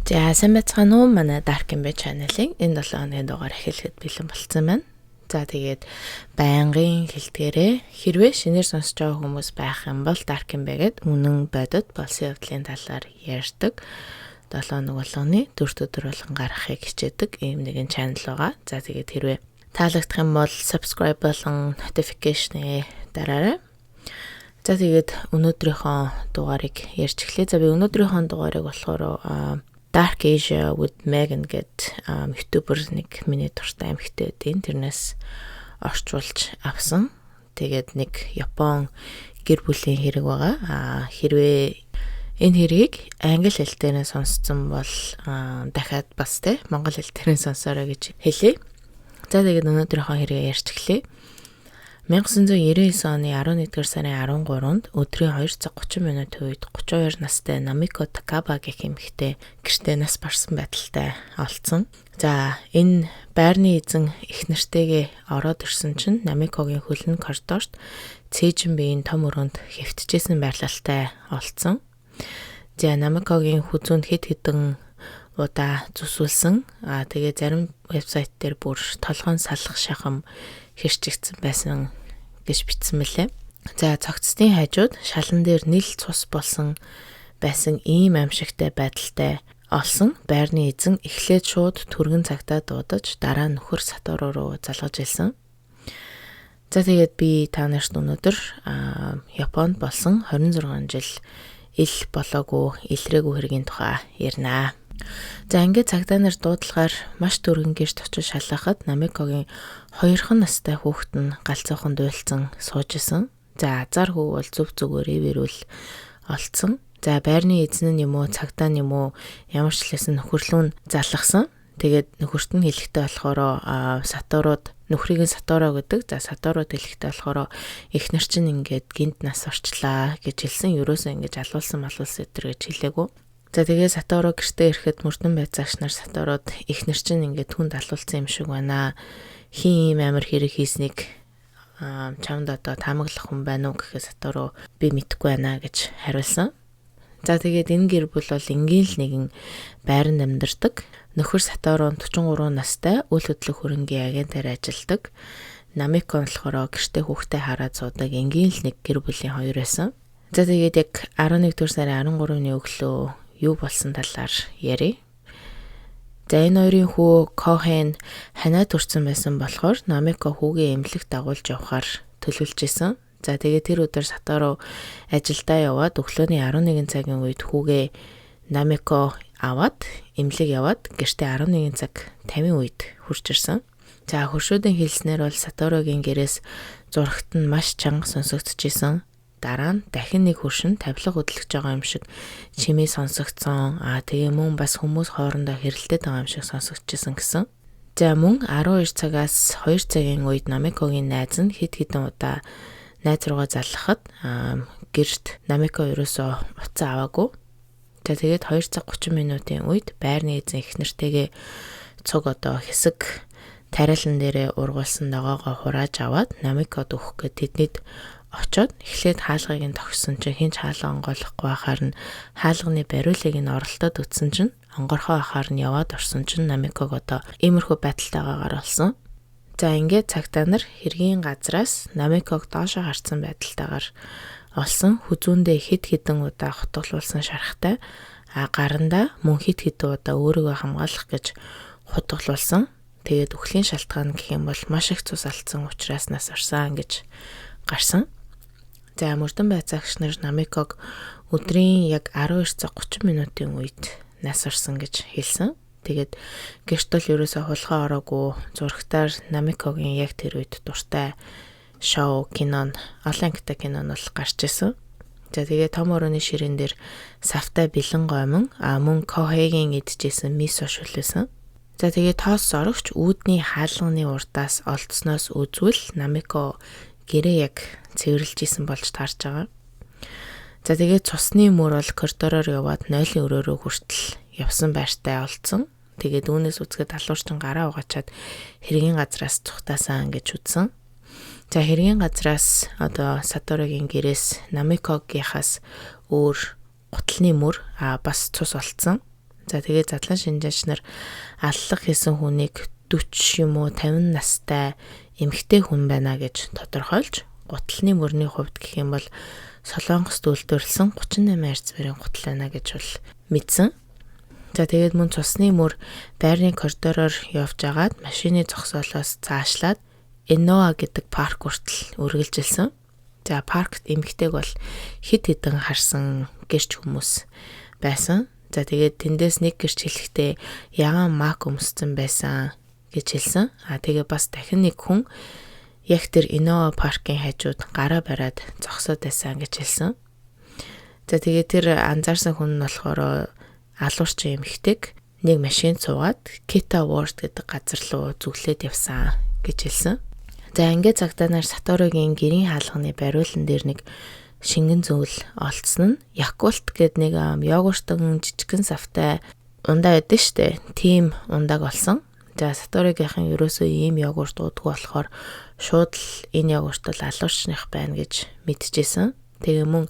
За сайн байцгаана уу манай Dark Ember channel-ийн энэ 7 хоногийн дугаар эхлэхэд бэлэн болцсон байна. За тэгээд байнгын хэлтгээрээ хэрвээ шинээр сонсож байгаа хүмүүс байх юм бол Dark Ember гээд үнэн бодит болсон явдлын талаар ярьдаг 7 хоног болгоны 4 өдөр болгон гаргахыг хичээдэг ийм нэгэн channel байгаа. За тэгээд хэрвээ таалагдах юм бол subscribe болон notification-ыг дараарай. За тэгээд өнөөдрийнхөө дугаарыг ярьж эхлэе. За би өнөөдрийнхөө дугаарыг болохоор Dark Asia with Megan гэд YouTuber нэг миний дуртай эмэгтэй байдیں۔ Тэрнээс орчуулж авсан. Тэгээд нэг Япон гэр бүлийн хэрэг байгаа. Хэрвээ энэ хэргийг англи хэл дээр сонссон бол дахиад бас монгол хэл дээр сонсоорой гэж хэлье. За тэгээд өнөөдрийнхөө хэрэг ярьж эхлэе. 1999 оны 11-р сарын 13-нд өдрийн 2 цаг 30 минутын үед 32 настай Намико Такаба гэх эмэгтэй гэртээ нас барсан байдалтай олцсон. За энэ байрны эзэн их нэртэйгээ ороод ирсэн чинь Намикогийн хөлн коридорт цээжин биеийн том өрөөнд хэвтжсэн байрлалтай олцсон. За Намикогийн хүзүүнд хэд хэдэн удаа зүсүүлсэн. Тэгээ зарим вебсайт дээр бүр толгоон салах шахам хэрчигдсэн байсан гэж бичсэн мэлээ. За цогцтын хажууд шалан дээр нийл цус болсон байсан ийм аимшигтай байдалтай олсон байрны эзэн эхлээд шууд түргэн цагтаа дуудаж дараа нөхөр Сатору руу залгаж илсэн. За тэгээд би та нарт өнөөдөр Японд болсон 26 жил ил болоогүй илрээгүй хэргийн тухай ярина. За ингээд цагдаа нар дуудлагаар маш түргэн гэрт очиж шалгахад Намикогийн 2 настай хүүхэд нь галзуухан дуйлцсан сууж исэн. За азар хүү бол зүв зүгээр ивэрүүл олцсон. За байрны эзэн нь юм уу цагдаа нь юм уу ямар ч хэлсэн нөхөрлөө залгасан. Тэгээд нөхөрт нь хэлэхтэй болохоор Саторууд нөхрийг нь Саторо гэдэг. За Саторууд хэлэхтэй болохоор эхнэр чинь ингээд гинт нас орчлаа гэж хэлсэн. Ерөөсөө ингээд алуулсан өдр гэж хэлээгүй. За тэгээ Саторо гэртээ ирэхэд мөрдөн байцаагч нар Сатород эхнэр чинь ингээд түнд алуулсан юм шиг байна. Хин ийм амар хэрэг хийснийг чамд одоо таамаглах хүн байна уу гэхээ Саторо би мэдэхгүй байна гэж хариулсан. За тэгээд энэ гэр бүл бол энгийн л нэгэн байранд амьдардаг. Нөхөр Саторо 43 настай үйл хөдлөх хөрөнгийн агентаар ажилладаг. Намико болохоор гэртээ хүүхдээ хараад суудаг энгийн л нэг гэр бүлийн хоёр байсан. За тэгээд яг 11-р сарын 13-ны өглөө юу болсон талаар ярив. За энэ хоёрын хүү Коhen ханаа төрсэн байсан болохоор Намико хүүгээ эмнэлэгт дагуулж явахаар төлөвлөж исэн. За тэгээд тэр өдөр Сатору ажилдаа яваад өглөөний 11 цагийн үед хүүгээ Намико аваад эмнэлэг яваад гэртээ 11 цаг 50 үед хурж ирсэн. За хуршуудын хэлснээр бол Саторугийн гэрээс зурагт нь маш чанга сонсогдчихсэн. Дараа нь дахин нэг хөршин тавилга хөдлөж байгаа юм шиг чимээ сонсогдсон. Тэгээ мөн бас хүмүүс хоорондоо хэрэлдээд байгаа юм шиг сонсогдчихсэн гэсэн. За мөн 12 цагаас 2 цагийн үед Намикогийн найз нь хэд хэдэн удаа найз руугаа заллахад гэрт Намико ерөөсөө уцаа аваагүй. За тэгээд 2 цаг 30 минутын үед байрны эзэн их нэртэйгээ цуг одоо хэсэг тариалан дээрээ ургуулсан ногоогоо хурааж аваад Намикод өгөх гээд тэднийд очоод эхлээд хаалгыг нь тогсон чинь хинч хаалга онгойлохгүй байхаар нь хаалганы бариулыг нь оролдоод үтсэн чинь онгорхоо ахаар нь яваад орсон чинь Намиког одоо иймэрхүү байдалтайгаар олсон. За ингээд цагдаа нар хэргийн газраас Намиког доошоо харсан байдалтайгаар олсон. Хүзүүндээ хэд хэдэн удаа хутгалуулсан шархтай гарандаа мөн хэд хэдэн удаа өөрийгөө хамгаалах гэж хутгалуулсан. Тэгээд үхлийн шалтгаан гэх юм бол маш их цус алдсан учраас нас орсон гэж гарсан. За мөрдөн байцаагч нар Намиког өдрийн яг 12 цаг 30 минутын үед нас орсон гэж хэлсэн. Тэгээд гэрт бол ерөөсөө хулгай ороогүй зурагтаар Намикогийн яг тэр үед дуртай шоу кинон олон ангитай кинон бол гарч ирсэн. За тэгээд том орооны ширээн дээр савтай бэлэн гомон мөн Koheiгийн идчихсэн мисо шүлээсэн. За тэгээд тоос сорогч үүдний хаалганы урдаас олдсноос үзвэл Намико гэрээ яг цэвэрлж исэн болж таарч байгаа. За тэгээд цусны мөр бол коридороор яваад 0-ын өрөөрөө хүртэл явсан байртай олцсон. Тэгээд үүнээс үзгээд алуурчин гараа угаачаад хэргийн газраас цухтаасан гэж үзсэн. За хэргийн газраас одоо Саторогийн гэрээс Намикогийнхаас өөр гутлын мөр бас цус олцсон. За тэгээд задлан шинжээч нар аллах хийсэн хүнийг 40 юм уу 50 настай эмэгтэй хүн байна гэж тодорхойлж гутлын мөрний хувьд гэх юм бол Солонгост үйлдвэрлэсэн 38 арцвэрийн гутал байна гэж бол мэдсэн. За тэгээд мөн цусны мөр байрны коридороор явж агаад машины зогсоолоос цаашлаад Эноа гэдэг парк хүртэл үргэлжилсэн. За паркт эмэгтэйг бол хид хідэн харсан гэрч хүмүүс байсан. За тэгээд тэндээс нэг гэрч хэлэхдээ ягаан мак өмссөн байсан гэж хэлсэн. Тэгээ бас дахин нэг хүн яг тэр Эноа паркын хажууд гараа бариад зогсоод байсан гэж хэлсэн. За тэгээд тэр анзаарсан хүн нь болохоор алуурчин эмэгтэйг нэг машинд суугаад Kita World гэдэг газар руу зүглээд явсан гэж хэлсэн. За ингээд цагтаанаар Саторогийн гэрийн хаалганы бариулан дээр нэг шингэн зүйл олцсон нь Yakult гэдэг нэг йогуртын жижигхэн савтай ундаа байдаг штэ. Тийм ундааг олсон. За Саторогийнхан ерөөсөө ийм йогурт уудгүй болохоор шууд л энэ йогурт бол алуурчных байна гэж мэдчихсэн. Тэгээ мөн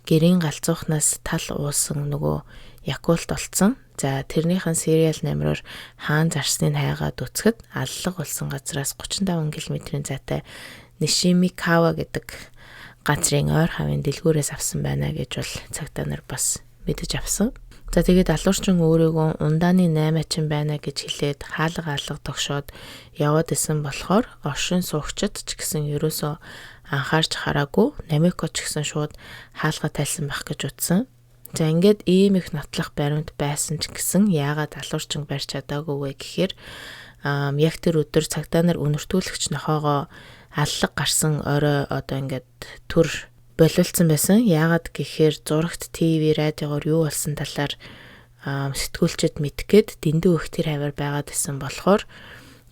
гэрийн галзуухнаас тал уусан нөгөө Yakult олцсон. За тэрнийхэн сериал номероор хаан зарсныг хайгаад үцгэд аллах болсон газраас 35 км-ийн зайтай Нишимикава гэдэг газрын ойр хавийн дэлгүүрээс авсан байна гэж бол цагтаа нар бас мэдэж авсан. За тэгээд алуурчин өөрийгөө ундааны 8-ачин байна гэж хэлээд хаалга тогшоод яваад исэн болохоор оршин суугчид ч гэсэн ерөөсөө анхаарч хараагүй, Намико ч гэсэн шууд хаалга тайлсан байх гэж утсан. За ингээд ийм их нотлох баримт байсан ч гэсэн яагаад алуурчин барьж чадаагүй вэ гэхээр яг тэр өдөр цагтаа нар үнэртүүлэгч нохоогоо аллах гарсан орой одоо ингээд төр болиулсан байсан. Яагаад гэхээр зурагт ТV радиогоор юу болсон талаар сэтгүүлчид мэдгээд дэндүү их тэр хавар байгаад исэн болохоор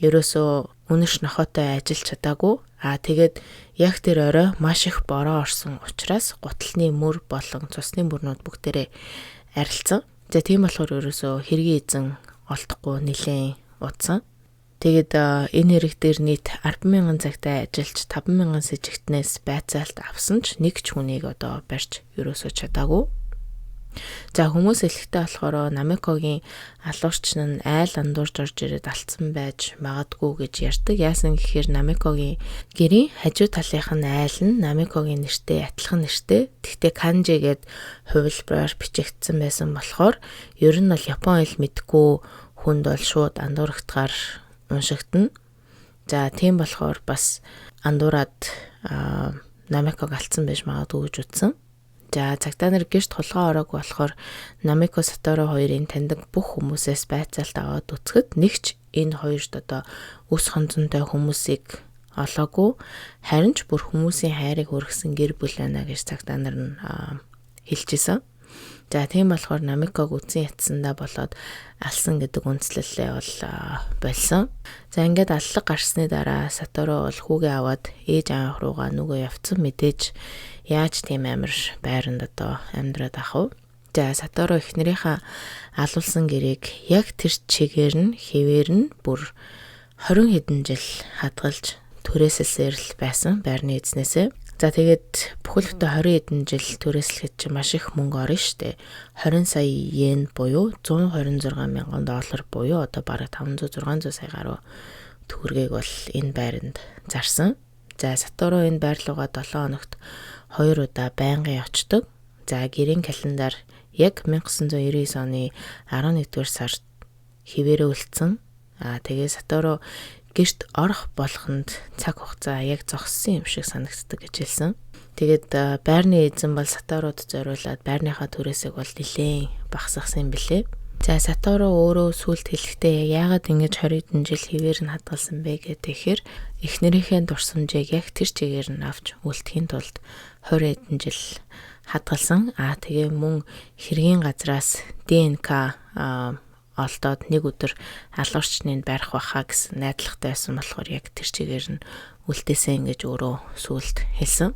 ерөөсөө үнэрш нохотой ажиллаж чадаагүй. Тэгээд яг тэр орой маш их бороо орсон учраас гутлын мөр болон цусны мөрнүүд бүгдээрээ арилцсан. За тийм болохоор ерөөсөө хэргийн эзэн олдохгүй нэлээд удсан. Тэгээд энэ хэрэг дээр нийт 10,000 цагтай ажиллаж 5,000 сэжигтнээс байцаалт авсан ч нэг ч хүнийг одоо барьж ерөөсөө чадаагүй. За хүмүүс хэлэхдээ болохоор Намикогийн алуурчин нь айл андуурж орж ирээд алдсан байж магадгүй гэж ярьдаг. Яасан гэхээр Намикогийн гэрийн хажуу талынх нь айл нь Намикогийн нэртэй адилхан нэртэй. Тэгтээ канжи гэд хувилбараар бичигдсэн байсан болохоор ер нь бол Япон хэл мэдгүй хүнд бол шууд андуурагдахаар уншигдана. За тийм болохоор бас андуураад Намиког алдсан байж магадгүй гэж утсан. За цагтаа нар гэрт хулгай ороогүй болохоор Намико Саторо хоёрын таньдаг бүх хүмүүсээс байцаалт аваад үцгэд нэгч энэ хоёрт одоо үс хонцонтой хүмүүсийг олоогүй, харин ч бүр хүмүүсийн хайрыг хүргэсэн гэр бүл байна гэж цагтаа нар нь хэлжсэн. За тийм болохоор Намиког үтсэн ятсандаа болоод алсан гэдэг үндслэлээ бол болсон. За ингээд аллах гарсны дараа Саторо бол хүүгээ аваад ээж аав руугаа нүгөө явцсан. Мэдээж яаж тийм амир байранд одоо амьдраад ах вэ? За Саторо эхнэрийнхээ алуулсан гэрээг яг тэр чигээр нь хэвээр нь бүр 20 хэдэн жил хадгалж түрээсэлсээр л байсан байрны эзнээсээ. За тэгээд бүхэлдээ 20 хэдэн жил түрээслэхэд чи маш их мөнгө орно штэ. 20 сая йен буюу 126 мянган доллар буюу одоо бараг 500-600 сая гаруй төгрөгийг бол энэ байранд зарсан. За Саторо энэ байрлууга 7 хоногт 2 удаа байнгын очдог. За гэрийн календар яг 1999 оны 11-р сард хിവэрэ үлдсэн. Тэгээ Саторо гэрт орох болохонд цаг хугацаа яг зогссон юм шиг санагддаг гэж хэлсэн. Тэгээд байрны эзэн бол Сатород зориулаад байрныхаа түрээсийг бол нэлээд багасгасан юм билээ. За Саторо өөрөө сүлд хэлэхдээ яагаад ингэж 20 хэдэн жил хിവэр нь хадгалсан бэ гэхээр эхнэрийнхээ дурсамжийг яг тэр чигээр нь авч үлдэхийн тулд 20 хэдэн жил хадгалсан. Тэгээ мөн хэргийн газраас ДНК олдоод нэг өдөр алуурчныг барих байхаа гэсэн найдвартай байсан болохоор яг тэр чигээр нь үлдээсэн гэж өөрөө сүлд хэлсэн.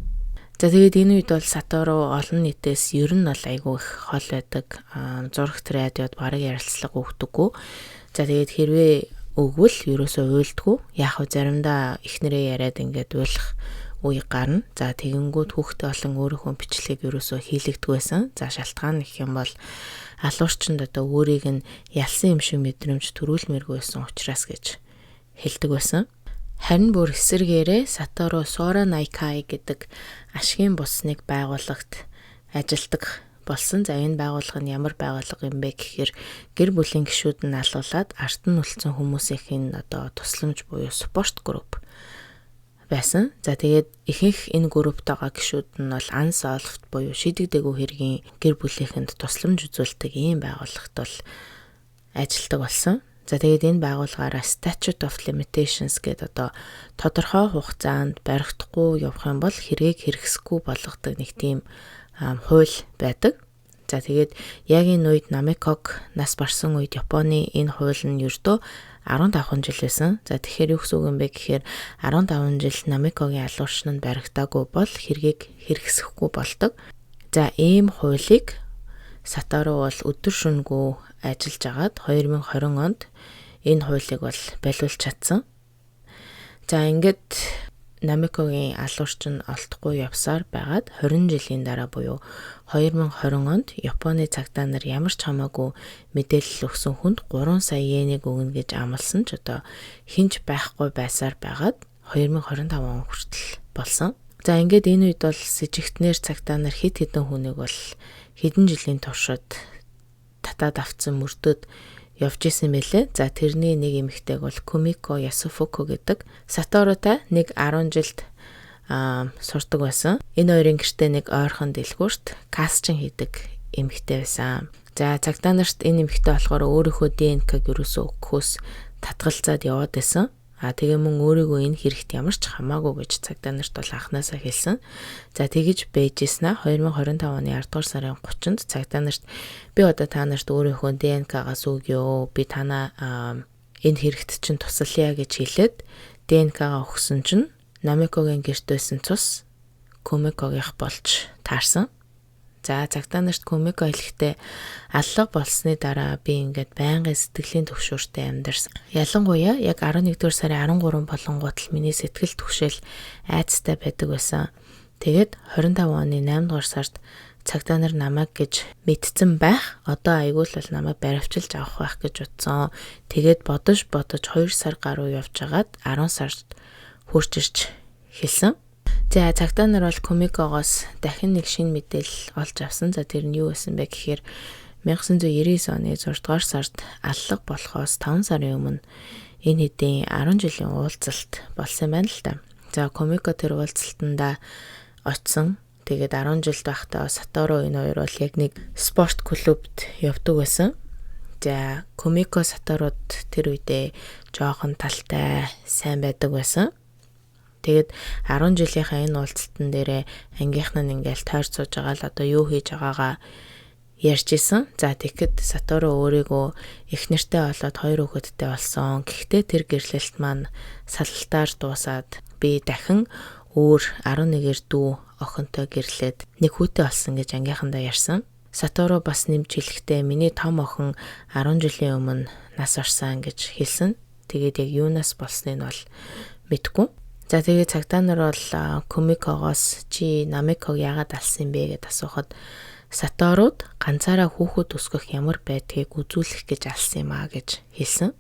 За тэгээд энэ үед бол Саторо олон нийтээс ер нь бол айгүй их хол байдаг. Зурагт радиод бараг ярилцлага өгдөггүй. За тэгээд хэрвээ өгвөл ерөөсөө уйлдгүй. Яг хөө заримдаа эхнэрээ яриад ингээд уйлах үе гарна. За тэгэнгүүт хүүхдээ болон өөрийнхөө бичлэгийг ерөөсөө хийлэгдэх байсан. За шалтгаан гэх юм бол алуурчинд одоо өөрийг нь ялсан юм шиг мэдрэмж төрүүлмээргүй байсан учраас гэж хэлдэг байсан. Харин бүр эсэргээрээ Сатору Сора Найкай гэдэг ашигын бусныг байгуулагт ажилдаг болсон. За энэ байгууллага нь ямар байгууллага юм бэ гэхээр гэр бүлийн гишүүд нь алуулаад ард нь үлдсэн хүмүүсийн одоо тусламж буюу support group байсан. За тэгээд ихэнх энэ группт байгаа гишүүд нь бол unsolved буюу шийдэгдээгүй хэргийн гэр бүлийнхэнд тусламж үзүүлдэг ийм байгууллагт бол ажилдаг болсон. За тэгээд энэ байгууллагаараа Statute of Limitations гэдэг одоо тодорхой хугацаанд баригдахгүй явах юм бол хэргийг хэрэгсэхгүй болгодог нэг тийм хууль байдаг. За тэгээд яг энэ үед Намиког нас барсан үед Японы энэ хууль нь ердөө 15 жил байсан. За тэгэхээр юу гэсэн үг юм бэ гэхээр 15 жил Намикогийн алуурчин нь баригдаагүй бол хэргийг хэрэгсэхгүй болдог. За ийм хуулийг Сатору бол өдөр шөнөгүй ажиллаж агаад 2020 онд энэ хуулийг бол байлуулж чадсан. За ингээд Намикогийн алуурчин олдохгүй явсаар байгаад 20 жилийн дараа буюу 2020 онд Японы цагдаа нар ямар ч хамаагүй мэдээлэл өгсөн хүнд 3 сая йенийг өгнө гэж амласан ч одоо хинч байхгүй байсаар байгаад 2025 он хүртэл болсон. За ингээд энэ үед бол с ижигтнэр цагдаа нар хэд хэдэн хүнийг бол хэдэн жилийн туршид татаад авсан мөрдөд явж исэн мэлээ. За тэрний нэг эмэгтэйг бол Kumiko Yasufuku гэдэг Саторутай нэг 10 жилд сурдаг байсан. Энэ хоёрын гэртээ нэг ойрхон дэлгүүрт кастинг хийдэг эмэгтэй байсан. За цагдаа нарт энэ эмэгтэй болохоор өөрийнхөө ДНК-г ерөөсөө өгөхөөс татгалзаад яваад байсан. Тэгээ мөн өөрийгөө энэ хэрэгт ямар ч хамаагүй гэж цагдаа нарт бол анханасаа хэлсэн. За тэгэж байжснаа 2025 оны 10 дугаар сарын 30-нд цагдаа нарт би одоо та нарт өөрийнхөө ДНК-гаас өгье. Би танаа энэ хэрэгт чинь туслая гэж хэлээд ДНК-га өгсөн чинь Намикогийн гэрт байсан цус Kumiko-гийнх болж таарсан. За цагдаа нарт Kumiko хэлэхдээ аллах болсны дараа би ингээд байнгын сэтгэлийн төвшөөртэй амьдарсан. Ялангуяа яг 11-р сарын 13 болонгууд л миний сэтгэл түгшэл айцтай байдаг байсан. Тэгээд 25 оны 8-р сард цагдаа нар намайг гэж мэдсэн байх. Одоо айгуул бол намайг баривчилж авах байх гэж утсан. Тэгээд бодож 2 сар гаруй явж агаад 10 сард хурж ирж хэлсэн. За цагдаа нар бол Kumiko-гоос дахин нэг шинэ мэдээлэл олж авсан. За тэр нь юу байсан бэ гэхээр 1999 оны 6 дугаар сард аллах болохоос 5 сарын өмнө энэ хэдийн 10 жилийн уулзалт болсон байна л да. За Kumiko тэр уулзалтанда очсон. Тэгээд 10 жилд байхдаа Сатору энэ хоёр бол яг нэг спорт клубт явдаг байсан. За Kumiko Саторуд тэр үедээ жоохон талтай сайн байдаг байсан. Тэгээд 10 жилийнхаа энэ уулзалтан дээрээ ангийнхан нь ингээл тойрч сууж байгаа л одоо юу хийж байгаагаа ярьж исэн. За тэгэхэд Сатору өөрийгөө их нэртэй болоод 2 хүүхэдтэй болсон. Гэхдээ тэр гэрлэлт маань салалтаар дуусаад би дахин өөр 11-эр дүү охинтой гэрлээд нэг хүүтэй болсон гэж ангийнхандаа ярьсан. Сатору бас нэмж хэлэхдээ миний том охин 10 жилийн өмнө нас орсон гэж хэлсэн. Тэгээд яг юунаас болсныг нь бол мэдэхгүй. За тэгээд цагдаа нар бол Kumiko-гоос чи Намиког яагаад алсан бэ гэдээ асуухад Саторуд ганцаараа хүүхэд өсгөх ямар байдгийг үзүүлэх гэж алсан юм а гэж хэлсэн.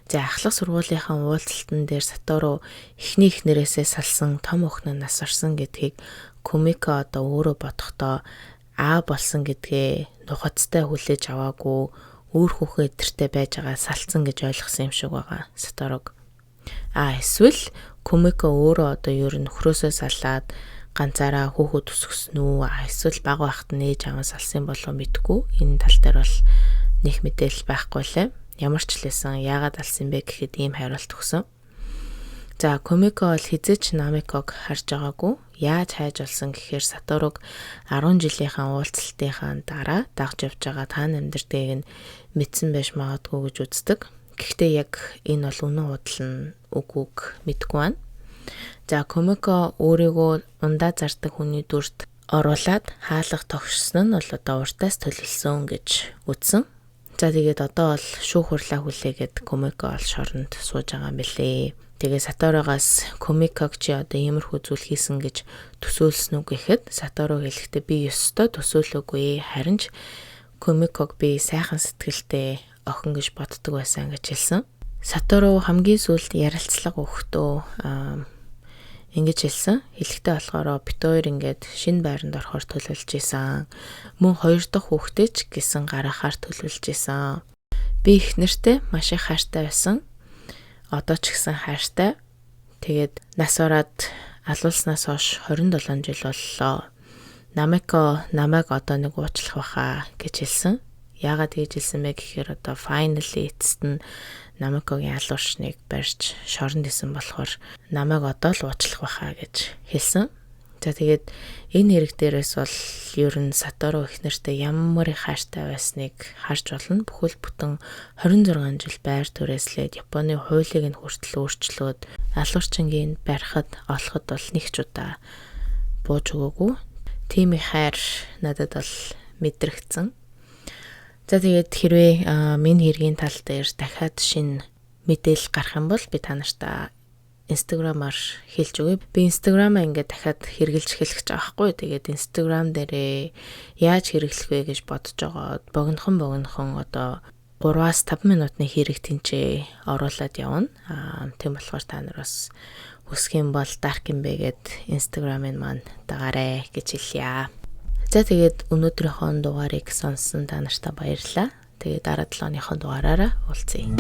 За ахлах сургуулийнхаа уулзалтан дээр Сатору эхнэрээсээ салсан том охин нь нас орсон гэдгийг Kumiko одоо өөрөө бодохдоо болсон гэдгээ нухацтай хүлээж аваагүй өөр хүүхэд тэртээ байж байгаа салцсан гэж ойлгосон юм шиг байгаа Саторуг. Эсвэл Kumiko өөрөө одоо ер нь нөхрөөсөө салаад ганцаараа хүүхэд өсгсөн үү? Эсвэл бага байхад нээж аван салсан болов мэдгүй. Энэ тал дээр бол нэг мэдээлэл байхгүй лээ. Ямар ч лээсэн яагаад алсан бэ гэхэд ийм хариулт өгсөн. За Kumiko бол хизээч Намиког харж байгаагүй. Яаж хайж олсон гэхээр Саторуг 10 жилийнхаа уулзалтынхаа дараа дагж явж байгаа таан амьдртгийг нь мэдсэн байж магадгүй гэж үздэг. Гэхдээ яг энэ бол үнэн худал нь үгүйг мэдгүй байна. За Kumiko өөрийгөө ундаа зардаг хүний дүрд оруулаад хаалга тогшсон нь бол одоо уртаас төлөлсөн гэж үзсэн. За тэгээд одоо бол шүүх хурлаа хүлээгээд Комико ол шоронд сууж байгаа юм билээ. Тэгээ Саторогоос Комиког чи одоо иймэрхүү зүйл хийсэн гэж төсөөлсөн үг гэхэд Саторо хэлэхдээ би ёстой төсөөлөөгүй, харин ч Комиког би сайхан сэтгэлтэй охин гэж боддог байсан гэж хэлсэн. Саторо хамгийн сүүлд ярилцлага өгөхдөө ингэж хэлсэн. Хэлэхдээ болохоор бит хоёр ингээд шинэ байранд орохоор төлөвлөж исэн. Мөн хоёр дахь хүүхдээ ч гисэн гаргахаар төлөвлөж исэн. Би их нэртэй маш их хайртай байсан. Одоо ч гэсэн хайртай. Тэгээд нас ороод алуулснаас хойш 27 жил боллоо. Намеко намайг одоо нэг уучлах баха гэж хэлсэн. Яагаад тэгж хэлсэн бэ гэхээр одоо finally эцэст нь Намекогийн алуурчныг барьж шоронд исэн болохоор намайг одоо л уучлах баха гэж хэлсэн. За тэгээд энэ хэрэг дээрээс бол ер нь Саторо их нэртэй ямар их хайртай байсныг харж болно. Бүхэл бүтэн 26 жил байр түрээслээд Японы хуулийг нь хүртэл өөрчлөөд алуурчингийн барихад олоход бол нэг ч удаа бууж өгөөгүй. Тийм их хайр надад бол мэдрэгдсэн. За тэгээд хэрвээ минь хэргийн тал дээр дахиад шинэ мэдээлэл гарах юм бол би та нартай Instagram-аар хэлж өгье. Би Instagram-аа ингээд дахиад хэрэглэж эхлэх гэж байгаа хгүй. Тэгээд Instagram дээрээ яаж хэрэглэх вэ гэж бодож байгаа. Богинохон одоо 3-5 минутны хэрэг тэнцээ оруулаад явна. Тийм болохоор та нар бас хүсэх юм бол Darkin Bay-гээд Instagram-ын маань дагаарай гэж хэлье. За тэгээд өнөөдрийнхөө дугаарыг сонссон та нартай баярлалаа. Тэгээд дараа 7 өдрийнхөө дугаараараа уулзъя.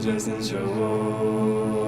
Just